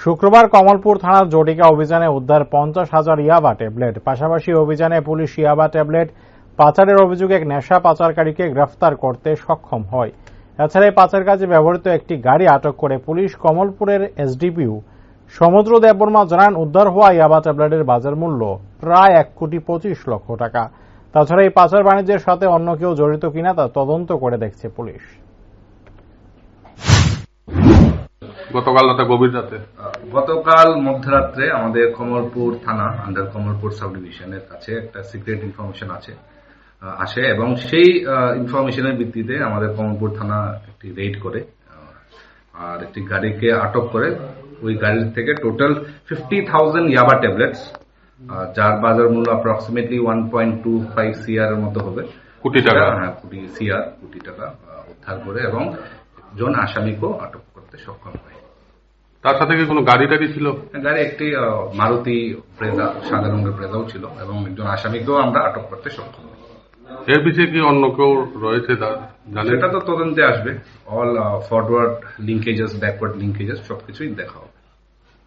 শুক্রবার কমলপুর থানার জটিকা অভিযানে উদ্ধার 50,000 ইয়াবা ট্যাবলেট। পাশাপাশি অভিযানে পুলিশ ইয়াবা ট্যাবলেট পাচারের অভিযোগে এক নেশা পাচারকারীকে গ্রেফতার করতে সক্ষম হয়। এছাড়া এই পাচার কাজে ব্যবহৃত একটি গাড়ি আটক করে পুলিশ। কমলপুরের এসডিপিও সমুদ্র দেববর্মা জানান, উদ্ধার হওয়া ইয়াবা ট্যাবলেটের বাজার মূল্য প্রায় 1,25,00,000 টাকা। তাছাড়া এই পাচার বাণিজ্যের সাথে অন্য কেউ জড়িত কিনা তা তদন্ত করে দেখছে পুলিশ। গতকাল মধ্যরাত্রে আমাদের কমলপুর থানা আন্ডার কমলপুর সাব ডিভিশনের কাছে একটা সিক্রেট ইনফরমেশন আসে এবং সেই ইনফরমেশনের ভিত্তিতে আমাদের কমলপুর থানা একটি রেড করে আর একটি গাড়িকে আটক করে। ওই গাড়ির থেকে টোটাল 50,000 ইয়াবা ট্যাবলেটস, যার বাজার মূল্য অ্যাপ্রক্সিমেটলি 1.25 CR এর মতো হবে, কোটি টাকা উদ্ধার করে এবং একজন আসামিকেও আটক করতে সক্ষম হয়। তার সাথে কি কোনো গাড়ি টাড়ি ছিল? গাড়ি একটি মারুতি ব্রেজা, সাদা রঙের ব্রেজাও ছিল এবং একজন আসামিকেও আমরা আটক করতে সক্ষম হই। এর পিছিয়ে কি অন্য কেউ রয়েছে সেটা তো তদন্তে আসবে। অল ফরওয়ার্ড লিঙ্কেজেস, ব্যাকওয়ার্ড লিঙ্কেজেস সবকিছুই দেখা হবে।